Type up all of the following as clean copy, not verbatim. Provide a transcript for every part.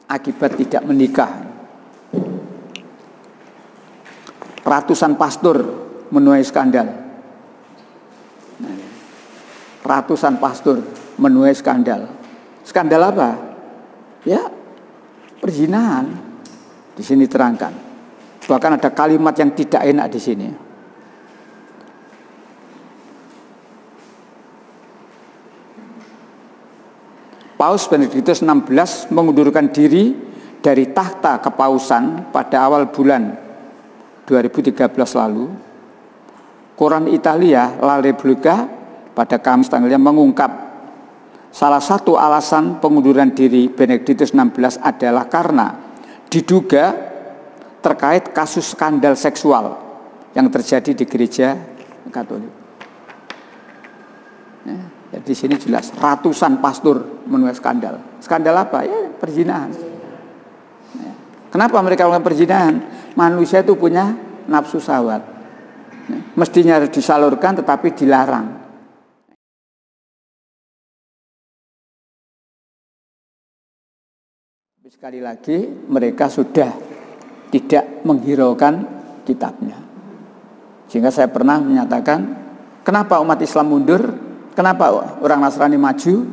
akibat tidak menikah. Ratusan pastor menuai skandal. Ratusan pastor menuai skandal. Skandal apa? Ya, perzinahan. Di sini terangkan. Bahkan ada kalimat yang tidak enak di sini. Paus Benediktus XVI mengundurkan diri dari tahta kepausan pada awal bulan 2013 lalu. Koran Italia La Repubblica pada Kamis tanggalnya mengungkap salah satu alasan pengunduran diri Benediktus XVI adalah karena diduga terkait kasus skandal seksual yang terjadi di gereja Katolik. Ya, di sini jelas ratusan pastor menuai skandal. Skandal apa? Ya, perzinahan. Ya. Kenapa mereka melakukan perzinahan? Manusia itu punya nafsu syahwat. Ya. Mestinya harus disalurkan tetapi dilarang. Sekali lagi mereka sudah tidak menghiraukan kitabnya. Sehingga saya pernah menyatakan, kenapa umat Islam mundur? Kenapa orang Nasrani maju?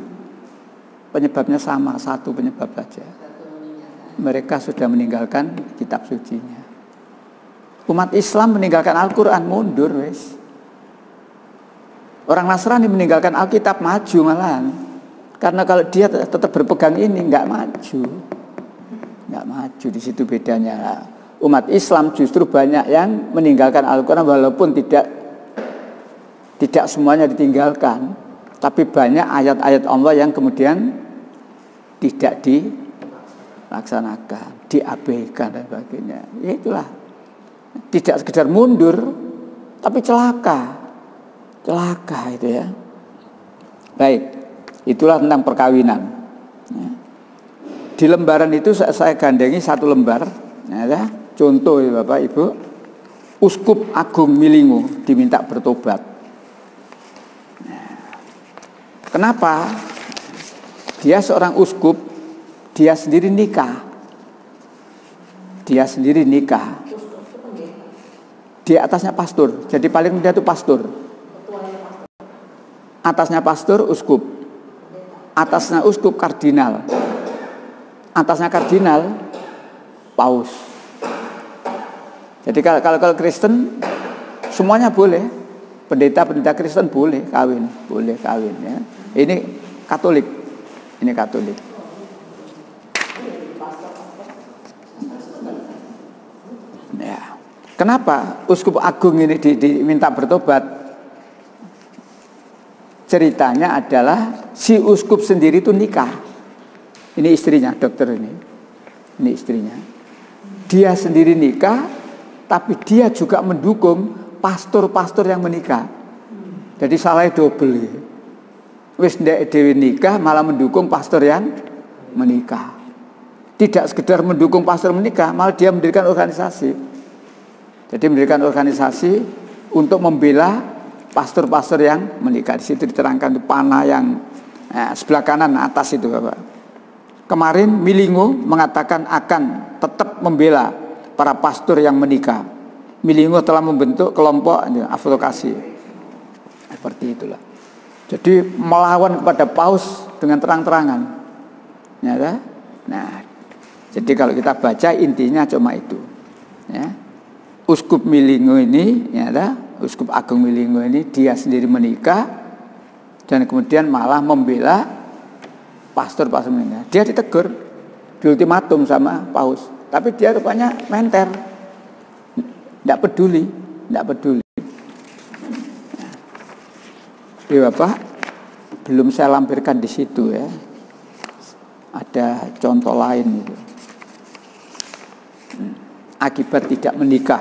Penyebabnya sama, satu penyebab saja. Mereka sudah meninggalkan kitab sucinya. Umat Islam meninggalkan Al-Quran, mundur wes. Orang Nasrani meninggalkan Alkitab, maju malahan. Karena kalau dia tetap berpegang ini, nggak maju. Nggak maju, di situ bedanya. Umat Islam justru banyak yang meninggalkan Al-Quran walaupun tidak semuanya ditinggalkan, tapi banyak ayat-ayat Allah yang kemudian tidak dilaksanakan, diabaikan dan sebagainya. Ya itulah, tidak sekedar mundur, tapi celaka itu ya. Baik, itulah tentang perkawinan. Ya. Di lembaran itu saya gandengi satu lembar, ya, contoh ya Bapak Ibu, Uskup Agung Milingu diminta bertobat. Kenapa? Dia seorang uskup, dia sendiri nikah. Di atasnya pastor. Jadi paling dia itu pastor. Atasnya pastor, uskup. Atasnya uskup, kardinal. Atasnya kardinal, paus. Jadi kalau Kristen semuanya boleh. Pendeta Kristen boleh kawin ya. Ini Katolik. Ya. Kenapa Uskup Agung ini diminta bertobat? Ceritanya adalah si uskup sendiri itu nikah. Ini istrinya, dokter ini. Ini istrinya. Dia sendiri nikah, tapi dia juga mendukung pastor-pastor yang menikah. Jadi salahnya double. Wis ndek dhewe nikah malah mendukung pastor yang menikah. Tidak sekedar mendukung pastor menikah, malah dia mendirikan organisasi. Jadi mendirikan organisasi untuk membela pastor-pastor yang menikah. Di situ diterangkan di panah yang sebelah kanan atas itu Bapak. Kemarin Milingu mengatakan akan tetap membela para pastor yang menikah. Milingu telah membentuk kelompok advokasi. Seperti itulah. Jadi melawan kepada paus dengan terang-terangan. Ya, nah, jadi kalau kita baca intinya cuma itu. Ya. Uskup Milingu ini, ya, Uskup Agung Milingu ini dia sendiri menikah dan kemudian malah membela pastor-pastor menikah. Dia ditegur, diultimatum sama paus, tapi dia rupanya menter, tidak peduli. Jadi Bapak, belum saya lampirkan di situ ya. Ada contoh lain itu. Akibat tidak menikah.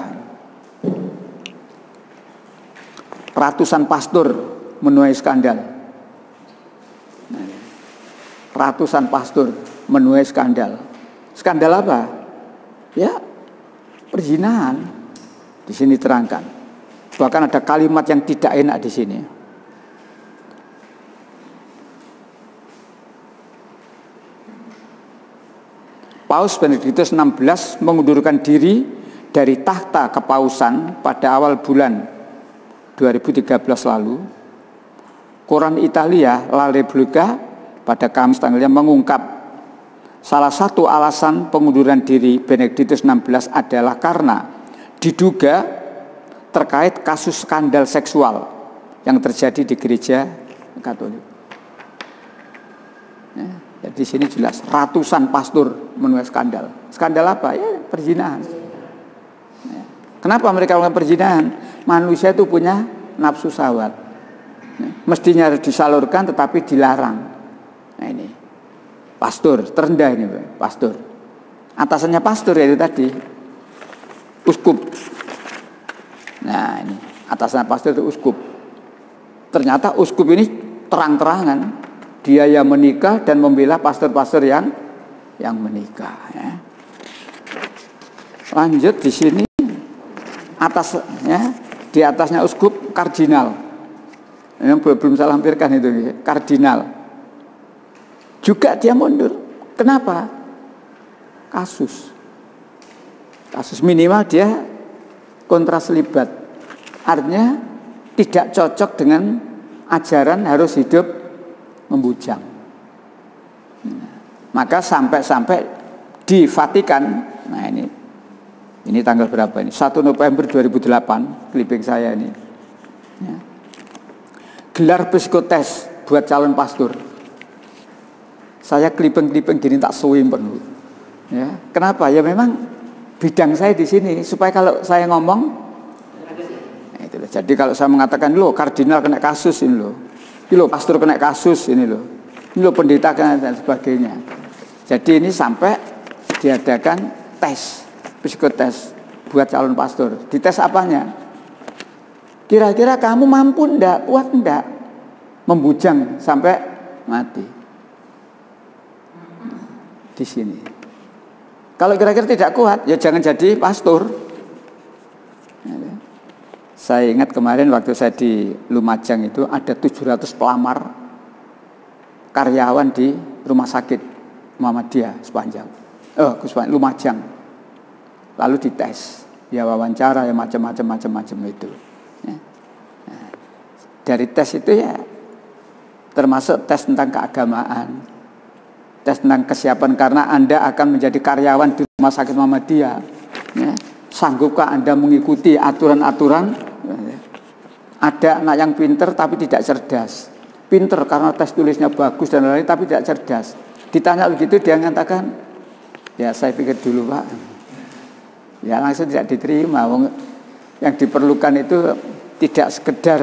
Ratusan pastor menuai skandal. Ratusan pastor menuai skandal. Skandal apa? Ya, perzinahan. Di sini terangkan. Bahkan ada kalimat yang tidak enak di sini. Paus Benediktus XVI mengundurkan diri dari tahta kepausan pada awal bulan 2013 lalu. Koran Italia La Repubblica pada Kamis tanggalnya mengungkap salah satu alasan pengunduran diri Benediktus XVI adalah karena diduga terkait kasus skandal seksual yang terjadi di gereja Katolik. Ya, jadi di sini jelas ratusan pastor menuai skandal. Skandal apa? Ya perzinahan. Ya. Kenapa mereka melakukan perzinahan? Manusia itu punya nafsu syahwat. Ya. Mestinya harus disalurkan tetapi dilarang. Nah ini pastor terendah ini, pastor. Atasannya pastor ya itu tadi, uskup. Nah ini atasannya pastor itu uskup. Ternyata uskup ini terang-terangan dia yang menikah dan membela pastor-pastor yang menikah. Ya. Lanjut di sini atasnya, di atasnya uskup kardinal. Yang belum saya lampirkan itu kardinal. Juga dia mundur. Kenapa? Kasus minimal dia kontraselibat. Artinya tidak cocok dengan ajaran harus hidup membujang. Maka sampai di Vatikan, nah ini tanggal berapa ini? 1 November 2008, clipping saya ini. Ya. Gelar psikotes buat calon pastor. Saya clipping gini tak suwim penuh. Ya, kenapa? Ya memang bidang saya di sini supaya kalau saya ngomong. Jadi kalau saya mengatakan loh kardinal kena kasus ini loh, pastor kena kasus ini loh pendeta kena dan sebagainya. Jadi ini sampai diadakan tes, psikotes buat calon pastor. Dites apanya? Kira-kira kamu mampu ndak, kuat ndak membujang sampai mati? Di sini. Kalau kira-kira tidak kuat, ya jangan jadi pastor. Saya ingat kemarin waktu saya di Lumajang itu ada 700 pelamar karyawan di rumah sakit Muhammadiyah sepanjang Lumajang. Lalu dites, ya wawancara, ya macam-macam itu. Ya. Nah, dari tes itu ya termasuk tes tentang keagamaan, tes tentang kesiapan karena Anda akan menjadi karyawan di rumah sakit Muhammadiyah. Ya. Sanggupkah Anda mengikuti aturan-aturan? Ada anak yang pinter tapi tidak cerdas. Pinter karena tes tulisnya bagus dan lain-lain tapi tidak cerdas. Ditanya begitu dia mengatakan, ya saya pikir dulu Pak. Ya langsung tidak diterima. Yang diperlukan itu tidak sekedar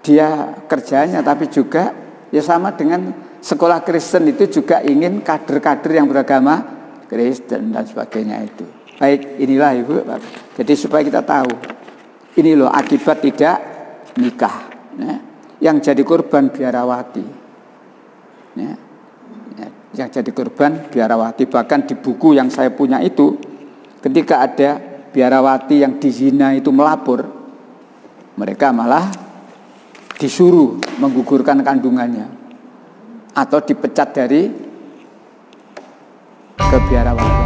dia kerjanya tapi juga ya sama dengan sekolah Kristen itu juga ingin kader-kader yang beragama Kristen dan sebagainya itu. Baik, inilah Ibu. Jadi supaya kita tahu, ini loh akibat tidak nikah. Ya. Yang jadi korban biarawati. Ya. Ya. Yang jadi korban biarawati. Bahkan di buku yang saya punya itu, ketika ada biarawati yang dizina itu melapor, mereka malah disuruh menggugurkan kandungannya atau dipecat dari kebiarawatian.